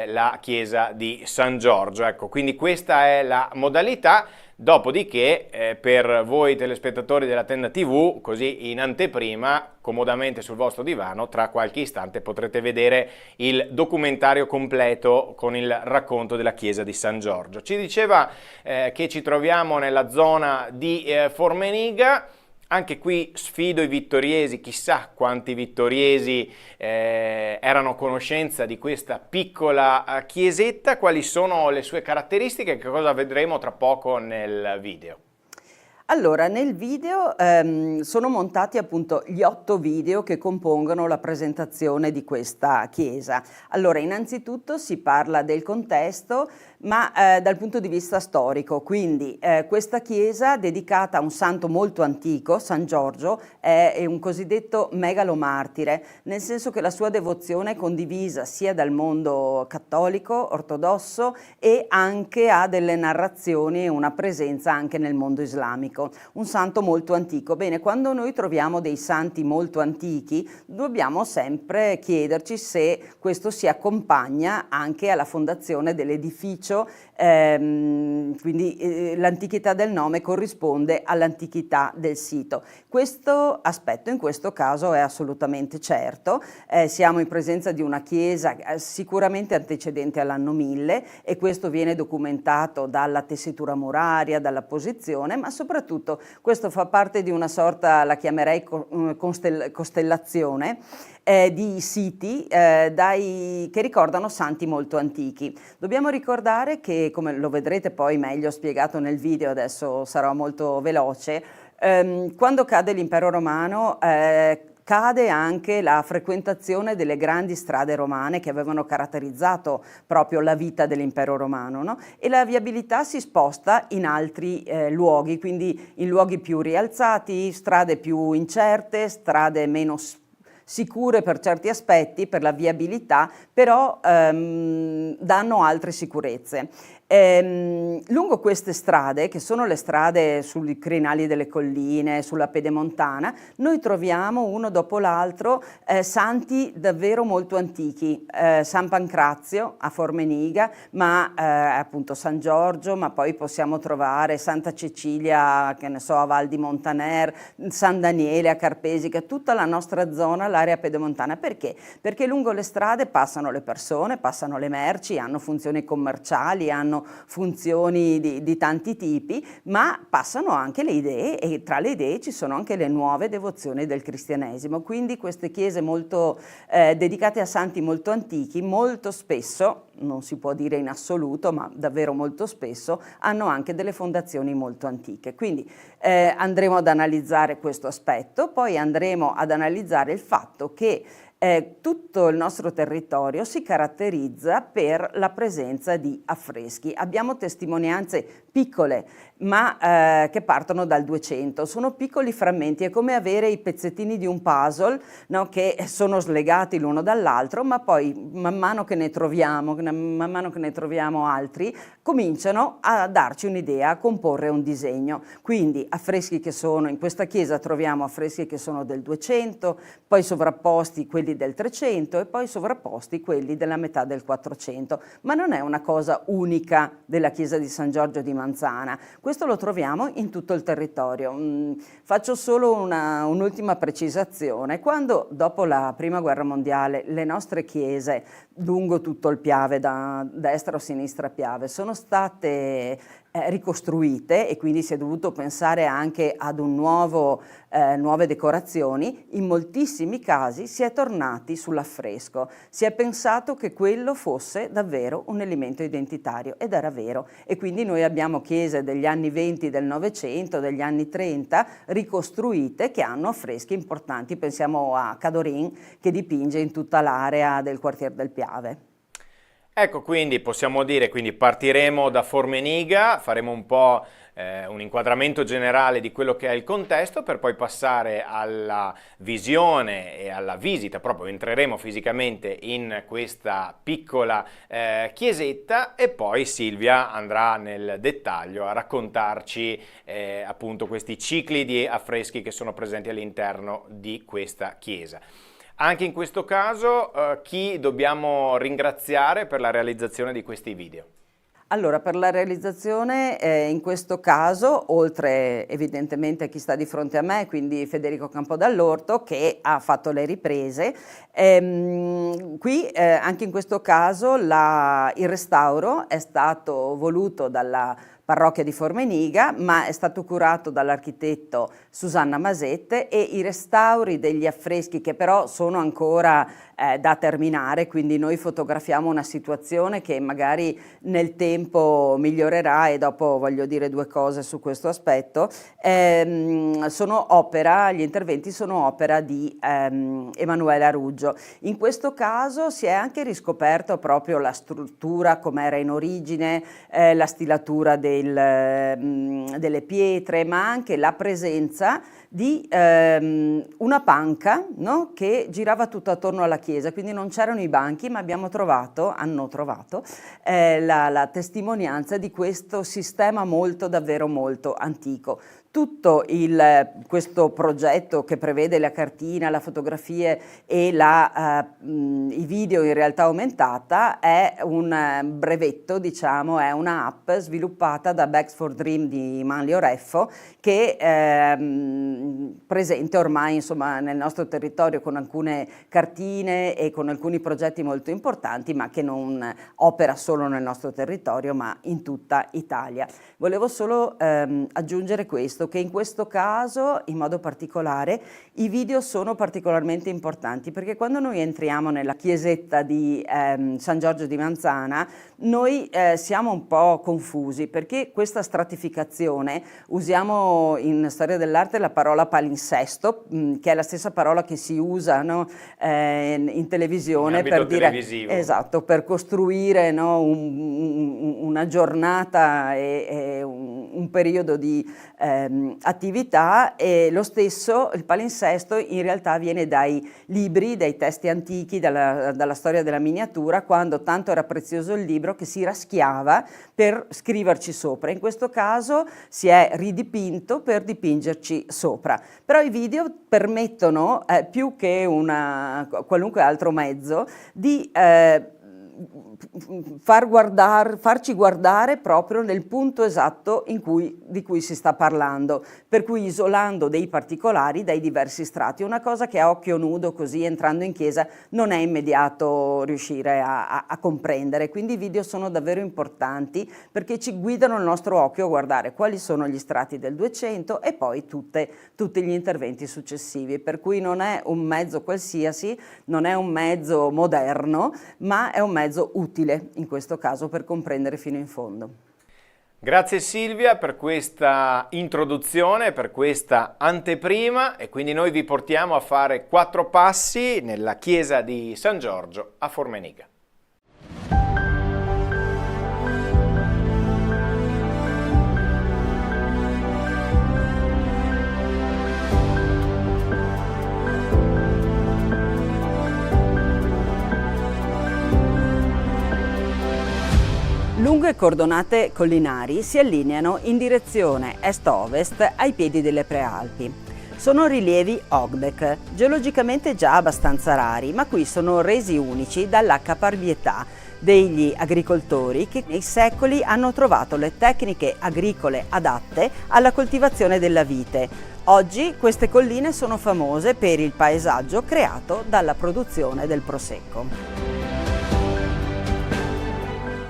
la chiesa di San Giorgio. Ecco, quindi questa è la modalità. Dopodiché per voi telespettatori della Tenda TV, così in anteprima, comodamente sul vostro divano, tra qualche istante potrete vedere il documentario completo con il racconto della chiesa di San Giorgio. Ci diceva che ci troviamo nella zona di Formeniga. Anche qui sfido i vittoriesi, chissà quanti vittoriesi erano a conoscenza di questa piccola chiesetta, quali sono le sue caratteristiche, che cosa vedremo tra poco nel video. Allora, nel video sono montati appunto gli 8 video che compongono la presentazione di questa chiesa. Allora, innanzitutto si parla del contesto, ma dal punto di vista storico, quindi questa chiesa dedicata a un santo molto antico, San Giorgio, è un cosiddetto megalomartire, nel senso che la sua devozione è condivisa sia dal mondo cattolico, ortodosso, e anche ha delle narrazioni e una presenza anche nel mondo islamico. Un santo molto antico. Bene, quando noi troviamo dei santi molto antichi, dobbiamo sempre chiederci se questo si accompagna anche alla fondazione dell'edificio, quindi l'antichità del nome corrisponde all'antichità del sito. Questo aspetto in questo caso è assolutamente certo. Siamo in presenza di una chiesa sicuramente antecedente all'anno 1000 e questo viene documentato dalla tessitura muraria, dalla posizione, ma soprattutto questo fa parte di una sorta, la chiamerei costellazione, di siti che ricordano santi molto antichi. Dobbiamo ricordare che, come lo vedrete poi meglio spiegato nel video, adesso sarò molto veloce, quando cade l'impero romano cade anche la frequentazione delle grandi strade romane che avevano caratterizzato proprio la vita dell'impero romano, no? E la viabilità si sposta in altri luoghi, quindi in luoghi più rialzati, strade più incerte, strade meno sicure per certi aspetti, per la viabilità, però danno altre sicurezze. Lungo queste strade, che sono le strade sui crinali delle colline, sulla pedemontana, noi troviamo uno dopo l'altro santi davvero molto antichi. San Pancrazio a Formeniga, ma appunto San Giorgio, ma poi possiamo trovare Santa Cecilia, che ne so, a Val di Montaner, San Daniele a Carpesica, tutta la nostra zona, l'area pedemontana. Perché? Perché lungo le strade passano le persone, passano le merci, hanno funzioni commerciali, hanno funzioni di tanti tipi, ma passano anche le idee, e tra le idee ci sono anche le nuove devozioni del cristianesimo. Quindi queste chiese molto dedicate a santi molto antichi, molto spesso, non si può dire in assoluto, ma davvero molto spesso, hanno anche delle fondazioni molto antiche. Quindi andremo ad analizzare questo aspetto, poi andremo ad analizzare il fatto che Tutto il nostro territorio si caratterizza per la presenza di affreschi. Abbiamo testimonianze piccole, ma che partono dal 200. Sono piccoli frammenti, è come avere i pezzettini di un puzzle, no, che sono slegati l'uno dall'altro, ma poi man mano che ne troviamo altri, cominciano a darci un'idea, a comporre un disegno. Quindi affreschi che sono, in questa chiesa troviamo affreschi che sono del 200, poi sovrapposti quelli del 300 e poi sovrapposti quelli della metà del 400. Ma non è una cosa unica della chiesa di San Giorgio di Manzana, questo lo troviamo in tutto il territorio. Faccio solo un'ultima precisazione. Quando dopo la Prima Guerra Mondiale le nostre chiese lungo tutto il Piave, da destra o sinistra Piave, sono state ricostruite e quindi si è dovuto pensare anche ad nuove decorazioni, in moltissimi casi si è tornati sull'affresco. Si è pensato che quello fosse davvero un elemento identitario ed era vero, e quindi noi abbiamo chiese degli anni 20 del Novecento, degli anni 30 ricostruite che hanno affreschi importanti. Pensiamo a Cadorin che dipinge in tutta l'area del quartiere del Piave. Ecco, quindi possiamo dire, partiremo da Formeniga, faremo un po' un inquadramento generale di quello che è il contesto, per poi passare alla visione e alla visita, proprio entreremo fisicamente in questa piccola chiesetta, e poi Silvia andrà nel dettaglio a raccontarci appunto questi cicli di affreschi che sono presenti all'interno di questa chiesa. Anche in questo caso chi dobbiamo ringraziare per la realizzazione di questi video? Allora, per la realizzazione in questo caso, oltre evidentemente a chi sta di fronte a me, quindi Federico Campodall'Orto, che ha fatto le riprese, qui anche in questo caso il restauro è stato voluto dalla parrocchia di Formeniga, ma è stato curato dall'architetto Susanna Masette, e i restauri degli affreschi, che però sono ancora da terminare, quindi noi fotografiamo una situazione che magari nel tempo migliorerà, e dopo voglio dire due cose su questo aspetto. Gli interventi sono opera di Emanuela Ruggio. In questo caso si è anche riscoperto proprio la struttura come era in origine, la stilatura delle pietre, ma anche la presenza di una panca, no? Che girava tutto attorno alla chiesa, quindi non c'erano i banchi, ma hanno trovato la testimonianza di questo sistema davvero molto antico. Tutto questo progetto, che prevede la cartina, la fotografia e i video in realtà aumentata, è un brevetto, diciamo, è una app sviluppata da Bags for Dream di Manlio Reffo, che è presente ormai, insomma, nel nostro territorio con alcune cartine e con alcuni progetti molto importanti, ma che non opera solo nel nostro territorio ma in tutta Italia. Volevo solo aggiungere questo, che in questo caso in modo particolare i video sono particolarmente importanti, perché quando noi entriamo nella chiesetta di San Giorgio di Manzana noi siamo un po' confusi, perché questa stratificazione, usiamo in storia dell'arte la parola palinsesto, che è la stessa parola che si usa, no, in televisione per dire, esatto, per costruire, no, una giornata e un periodo di attività, e lo stesso il palinsesto in realtà viene dai libri, dai testi antichi, dalla storia della miniatura, quando tanto era prezioso il libro che si raschiava per scriverci sopra. In questo caso si è ridipinto per dipingerci sopra, però i video permettono più che qualunque altro mezzo di farci guardare proprio nel punto esatto di cui si sta parlando, per cui isolando dei particolari dai diversi strati, una cosa che a occhio nudo, così entrando in chiesa, non è immediato riuscire a comprendere. Quindi i video sono davvero importanti perché ci guidano il nostro occhio a guardare quali sono gli strati del 200 e poi tutti gli interventi successivi, per cui non è un mezzo qualsiasi, non è un mezzo moderno, ma è un mezzo utile in questo caso per comprendere fino in fondo. Grazie Silvia per questa introduzione, per questa anteprima, e quindi noi vi portiamo a fare 4 passi nella chiesa di San Giorgio a Formeniga. Lunghe cordonate collinari si allineano in direzione est-ovest ai piedi delle prealpi. Sono rilievi Ogdek, geologicamente già abbastanza rari, ma qui sono resi unici dalla caparbietà degli agricoltori che nei secoli hanno trovato le tecniche agricole adatte alla coltivazione della vite. Oggi queste colline sono famose per il paesaggio creato dalla produzione del prosecco.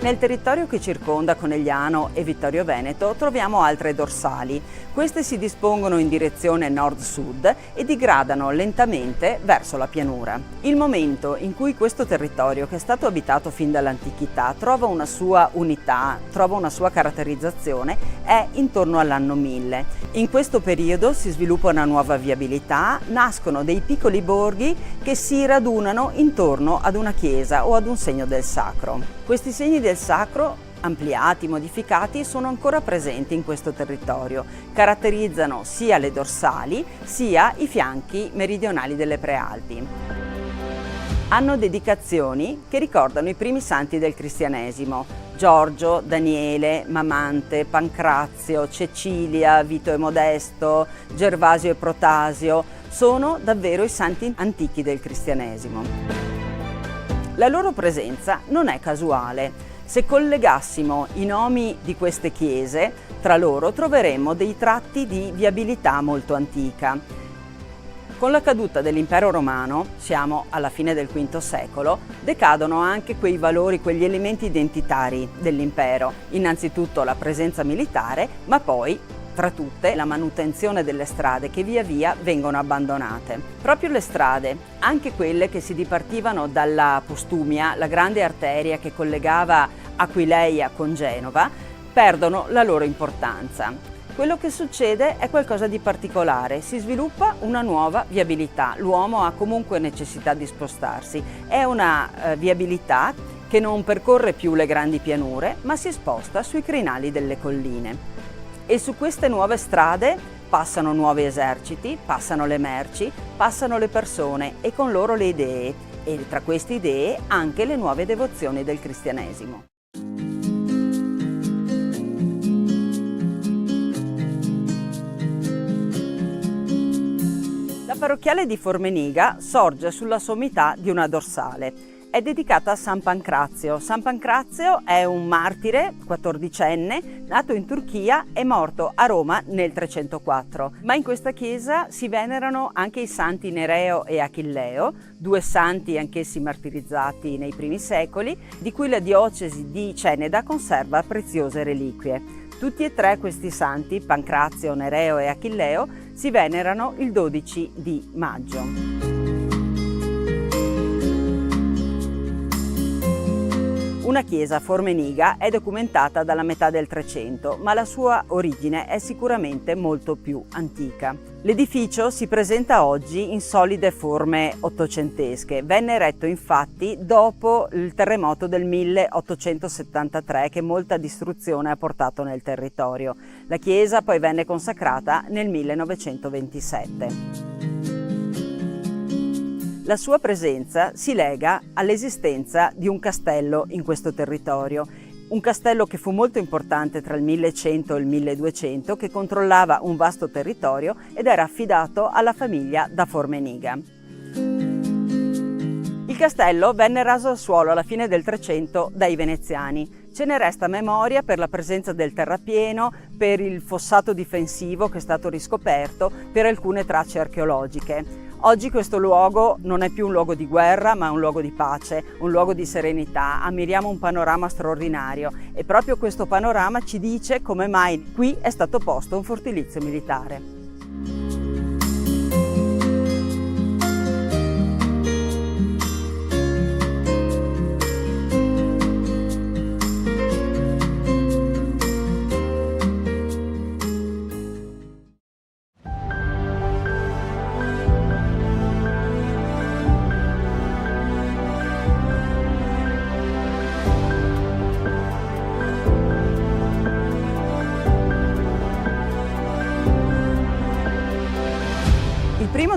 Nel territorio che circonda Conegliano e Vittorio Veneto troviamo altre dorsali. Queste si dispongono in direzione nord-sud e digradano lentamente verso la pianura. Il momento in cui questo territorio, che è stato abitato fin dall'antichità, trova una sua unità, trova una sua caratterizzazione, è intorno all'anno 1000. In questo periodo si sviluppa una nuova viabilità, nascono dei piccoli borghi che si radunano intorno ad una chiesa o ad un segno del sacro. Questi segni del sacro, ampliati, modificati, sono ancora presenti in questo territorio, caratterizzano sia le dorsali sia i fianchi meridionali delle prealpi. Hanno dedicazioni che ricordano i primi santi del cristianesimo: Giorgio, Daniele, Mamante, Pancrazio, Cecilia, Vito e Modesto, Gervasio e Protasio. Sono davvero i santi antichi del cristianesimo. La loro presenza non è casuale. Se collegassimo i nomi di queste chiese tra loro troveremmo dei tratti di viabilità molto antica. Con la caduta dell'impero romano, siamo alla fine del V secolo, decadono anche quei valori, quegli elementi identitari dell'impero. Innanzitutto la presenza militare, ma poi tra tutte la manutenzione delle strade che via via vengono abbandonate. Proprio le strade, anche quelle che si dipartivano dalla Postumia, la grande arteria che collegava Aquileia con Genova, perdono la loro importanza. Quello che succede è qualcosa di particolare, si sviluppa una nuova viabilità, l'uomo ha comunque necessità di spostarsi, è una viabilità che non percorre più le grandi pianure, ma si sposta sui crinali delle colline. E su queste nuove strade passano nuovi eserciti, passano le merci, passano le persone e con loro le idee, e tra queste idee anche le nuove devozioni del cristianesimo. La parrocchiale di Formeniga sorge sulla sommità di una dorsale. È dedicata a San Pancrazio. San Pancrazio è un martire, 14enne, nato in Turchia e morto a Roma nel 304. Ma in questa chiesa si venerano anche i santi Nereo e Achilleo, 2 santi anch'essi martirizzati nei primi secoli, di cui la diocesi di Ceneda conserva preziose reliquie. Tutti e 3 questi santi, Pancrazio, Nereo e Achilleo, si venerano il 12 di maggio. Una chiesa a Formeniga è documentata dalla metà del 300, ma la sua origine è sicuramente molto più antica. L'edificio si presenta oggi in solide forme ottocentesche. Venne eretto infatti dopo il terremoto del 1873 che molta distruzione ha portato nel territorio. La chiesa poi venne consacrata nel 1927. La sua presenza si lega all'esistenza di un castello in questo territorio, un castello che fu molto importante tra il 1100 e il 1200, che controllava un vasto territorio ed era affidato alla famiglia da Formeniga. Il castello venne raso al suolo alla fine del 300 dai veneziani. Ce ne resta memoria per la presenza del terrapieno, per il fossato difensivo che è stato riscoperto, per alcune tracce archeologiche. Oggi questo luogo non è più un luogo di guerra, ma un luogo di pace, un luogo di serenità. Ammiriamo un panorama straordinario e proprio questo panorama ci dice come mai qui è stato posto un fortilizio militare.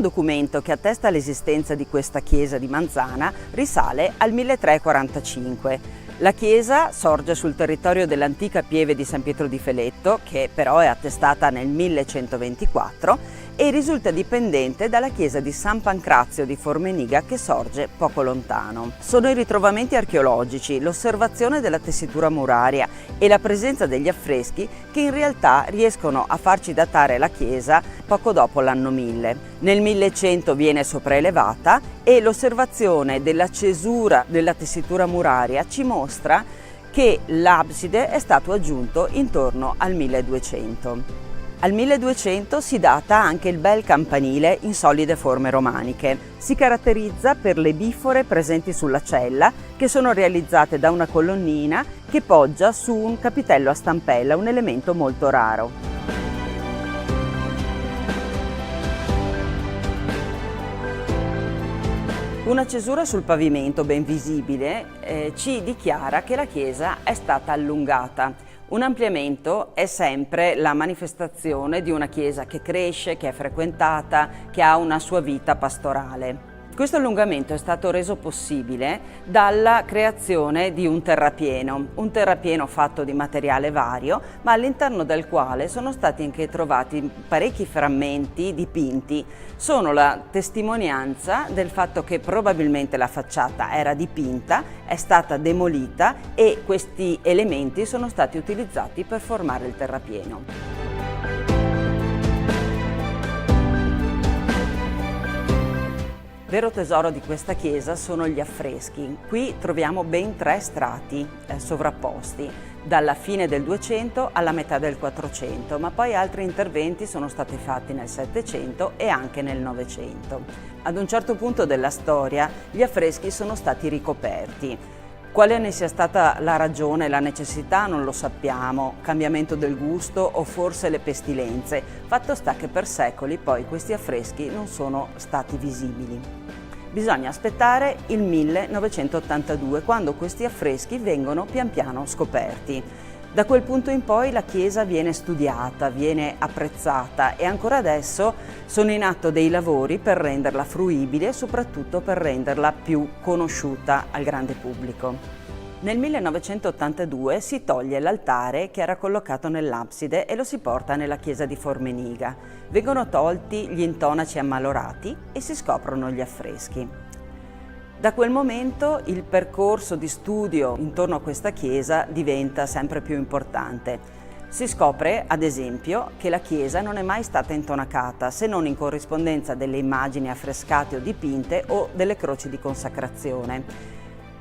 documento che attesta l'esistenza di questa chiesa di Manzana risale al 1345. La chiesa sorge sul territorio dell'antica pieve di San Pietro di Feletto, che però è attestata nel 1124, e risulta dipendente dalla chiesa di San Pancrazio di Formeniga, che sorge poco lontano. Sono i ritrovamenti archeologici, l'osservazione della tessitura muraria e la presenza degli affreschi che in realtà riescono a farci datare la chiesa poco dopo l'anno 1000. Nel 1100 viene sopraelevata e l'osservazione della cesura della tessitura muraria ci mostra che l'abside è stato aggiunto intorno al 1200. Al 1200 si data anche il bel campanile in solide forme romaniche. Si caratterizza per le bifore presenti sulla cella, che sono realizzate da una colonnina che poggia su un capitello a stampella, un elemento molto raro. Una cesura sul pavimento ben visibile ci dichiara che la chiesa è stata allungata. Un ampliamento è sempre la manifestazione di una chiesa che cresce, che è frequentata, che ha una sua vita pastorale. Questo allungamento è stato reso possibile dalla creazione di un terrapieno fatto di materiale vario, ma all'interno del quale sono stati anche trovati parecchi frammenti dipinti. Sono la testimonianza del fatto che probabilmente la facciata era dipinta, è stata demolita e questi elementi sono stati utilizzati per formare il terrapieno. Vero tesoro di questa chiesa sono gli affreschi. Qui troviamo ben 3 strati sovrapposti, dalla fine del 200 alla metà del 400, ma poi altri interventi sono stati fatti nel 700 e anche nel 900. Ad un certo punto della storia gli affreschi sono stati ricoperti. Quale ne sia stata la ragione, la necessità, non lo sappiamo, cambiamento del gusto o forse le pestilenze. Fatto sta che per secoli poi questi affreschi non sono stati visibili. Bisogna aspettare il 1982, quando questi affreschi vengono pian piano scoperti. Da quel punto in poi la chiesa viene studiata, viene apprezzata e ancora adesso sono in atto dei lavori per renderla fruibile e soprattutto per renderla più conosciuta al grande pubblico. Nel 1982 si toglie l'altare che era collocato nell'abside e lo si porta nella chiesa di Formeniga. Vengono tolti gli intonaci ammalorati e si scoprono gli affreschi. Da quel momento il percorso di studio intorno a questa chiesa diventa sempre più importante. Si scopre, ad esempio, che la chiesa non è mai stata intonacata, se non in corrispondenza delle immagini affrescate o dipinte o delle croci di consacrazione.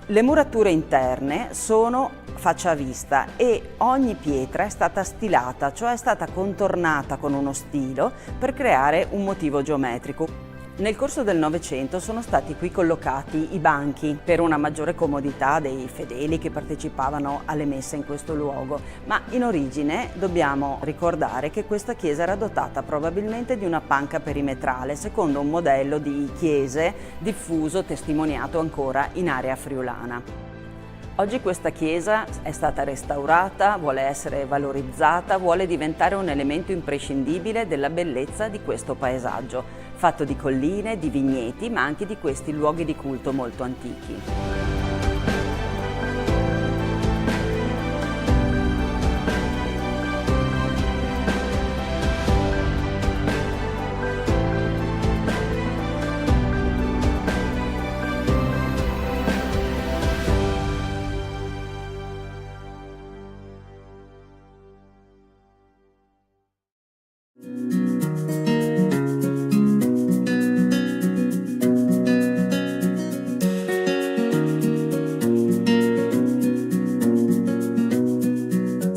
Le murature interne sono faccia a vista e ogni pietra è stata stilata, cioè è stata contornata con uno stilo per creare un motivo geometrico. Nel corso del Novecento sono stati qui collocati i banchi per una maggiore comodità dei fedeli che partecipavano alle messe in questo luogo, ma in origine dobbiamo ricordare che questa chiesa era dotata probabilmente di una panca perimetrale, secondo un modello di chiese diffuso, testimoniato ancora in area friulana. Oggi questa chiesa è stata restaurata, vuole essere valorizzata, vuole diventare un elemento imprescindibile della bellezza di questo paesaggio, fatto di colline, di vigneti, ma anche di questi luoghi di culto molto antichi.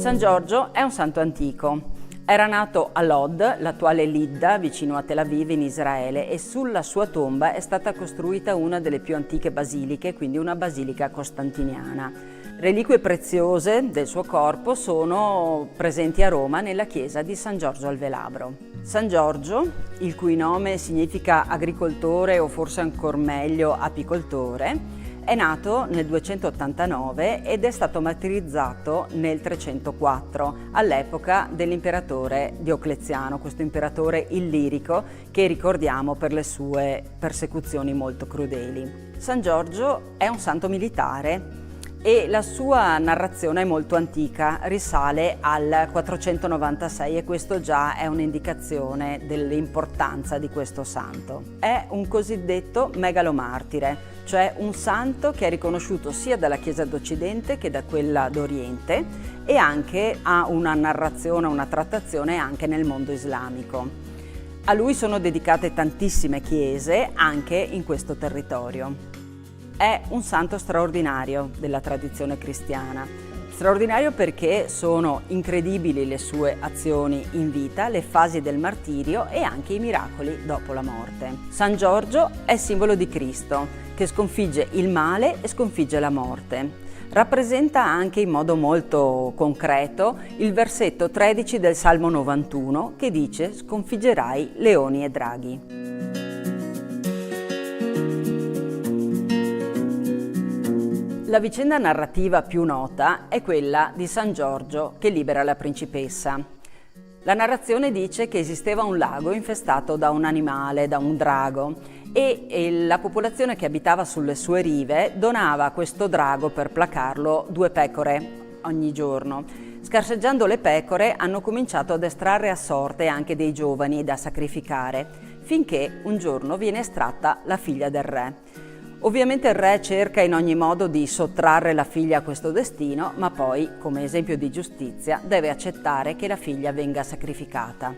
San Giorgio è un santo antico. Era nato a Lod, l'attuale Lidda, vicino a Tel Aviv in Israele, e sulla sua tomba è stata costruita una delle più antiche basiliche, quindi una basilica costantiniana. Reliquie preziose del suo corpo sono presenti a Roma nella chiesa di San Giorgio al Velabro. San Giorgio, il cui nome significa agricoltore o forse ancor meglio apicoltore, È nato nel 289 ed è stato martirizzato nel 304, all'epoca dell'imperatore Diocleziano, questo imperatore illirico che ricordiamo per le sue persecuzioni molto crudeli. San Giorgio è un santo militare e la sua narrazione è molto antica, risale al 496 e questo già è un'indicazione dell'importanza di questo santo. È un cosiddetto megalomartire, cioè un santo che è riconosciuto sia dalla Chiesa d'Occidente che da quella d'Oriente e anche ha una narrazione, una trattazione anche nel mondo islamico. A lui sono dedicate tantissime chiese anche in questo territorio. È un santo straordinario della tradizione cristiana. Straordinario perché sono incredibili le sue azioni in vita, le fasi del martirio e anche i miracoli dopo la morte. San Giorgio è simbolo di Cristo, che sconfigge il male e sconfigge la morte. Rappresenta anche in modo molto concreto il versetto 13 del Salmo 91 che dice: sconfiggerai leoni e draghi. La vicenda narrativa più nota è quella di San Giorgio che libera la principessa. La narrazione dice che esisteva un lago infestato da un animale, da un drago, e la popolazione che abitava sulle sue rive donava a questo drago, per placarlo, 2 pecore ogni giorno. Scarseggiando le pecore hanno cominciato ad estrarre a sorte anche dei giovani da sacrificare, finché un giorno viene estratta la figlia del re. Ovviamente il re cerca in ogni modo di sottrarre la figlia a questo destino, ma poi, come esempio di giustizia, deve accettare che la figlia venga sacrificata.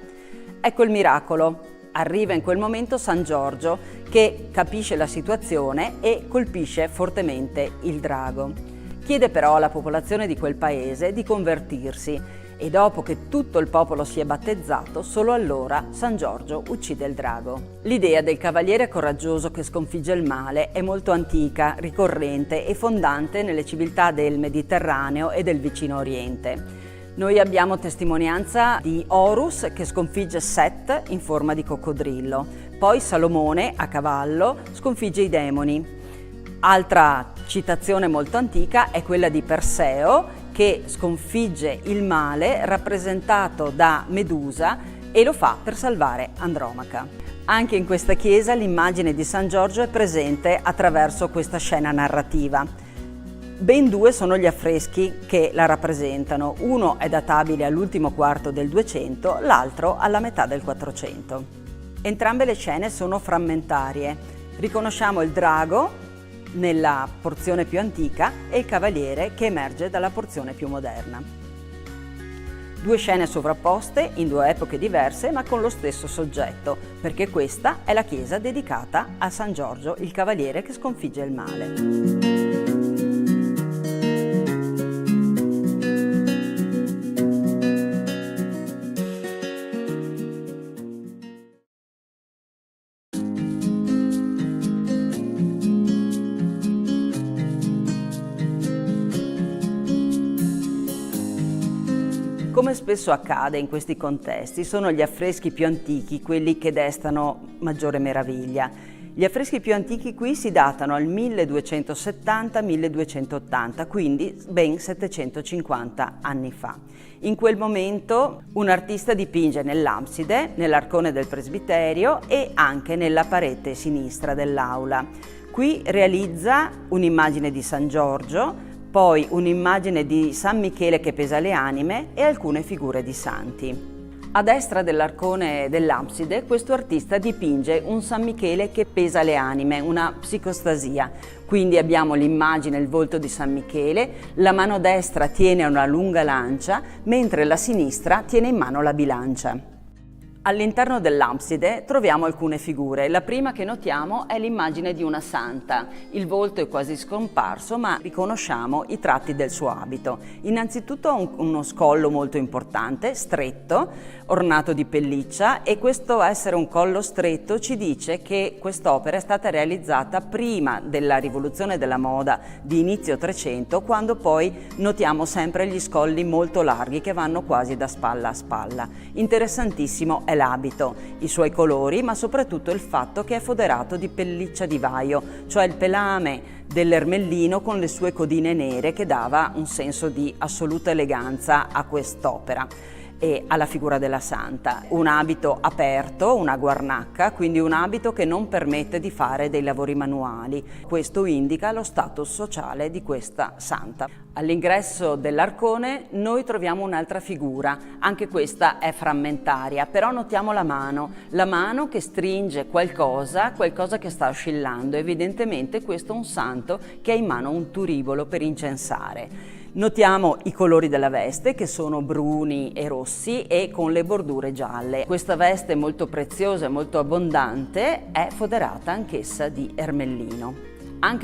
Ecco il miracolo. Arriva in quel momento San Giorgio che capisce la situazione e colpisce fortemente il drago. Chiede però alla popolazione di quel paese di convertirsi e dopo che tutto il popolo si è battezzato, solo allora San Giorgio uccide il drago. L'idea del cavaliere coraggioso che sconfigge il male è molto antica, ricorrente e fondante nelle civiltà del Mediterraneo e del vicino Oriente. Noi abbiamo testimonianza di Horus che sconfigge Set in forma di coccodrillo, poi Salomone a cavallo sconfigge i demoni. Altra citazione molto antica è quella di Perseo che sconfigge il male rappresentato da Medusa e lo fa per salvare Andromaca. Anche in questa chiesa l'immagine di San Giorgio è presente attraverso questa scena narrativa. Ben 2 sono gli affreschi che la rappresentano, uno è databile all'ultimo quarto del 200, l'altro alla metà del 400. Entrambe le scene sono frammentarie. Riconosciamo il drago nella porzione più antica e il cavaliere che emerge dalla porzione più moderna. 2 scene sovrapposte in 2 epoche diverse ma con lo stesso soggetto, perché questa è la chiesa dedicata a San Giorgio, il cavaliere che sconfigge il male. Come spesso accade in questi contesti, sono gli affreschi più antichi quelli che destano maggiore meraviglia. Gli affreschi più antichi qui si datano al 1270-1280, quindi ben 750 anni fa. In quel momento un artista dipinge nell'abside, nell'arcone del presbiterio e anche nella parete sinistra dell'aula. Qui realizza un'immagine di San Giorgio, poi un'immagine di San Michele che pesa le anime e alcune figure di santi. A destra dell'arcone dell'abside questo artista dipinge un San Michele che pesa le anime, una psicostasia. Quindi abbiamo l'immagine, il volto di San Michele, la mano destra tiene una lunga lancia, mentre la sinistra tiene in mano la bilancia. All'interno dell'abside troviamo alcune figure. La prima che notiamo è l'immagine di una santa. Il volto è quasi scomparso, ma riconosciamo i tratti del suo abito. Innanzitutto ha uno scollo molto importante, stretto, ornato di pelliccia, e questo essere un collo stretto ci dice che quest'opera è stata realizzata prima della rivoluzione della moda di inizio 300, quando poi notiamo sempre gli scolli molto larghi che vanno quasi da spalla a spalla. Interessantissimo è l'abito, i suoi colori, ma soprattutto il fatto che è foderato di pelliccia di vaio, cioè il pelame dell'ermellino con le sue codine nere, che dava un senso di assoluta eleganza a quest'opera e alla figura della santa. Un abito aperto, una guarnacca, quindi un abito che non permette di fare dei lavori manuali. Questo indica lo status sociale di questa santa. All'ingresso dell'arcone noi troviamo un'altra figura, anche questa è frammentaria, però notiamo la mano che stringe qualcosa che sta oscillando. Evidentemente questo è un santo che ha in mano un turibolo per incensare. Notiamo i colori della veste, che sono bruni e rossi e con le bordure gialle. Questa veste molto preziosa e molto abbondante è foderata anch'essa di ermellino. Anche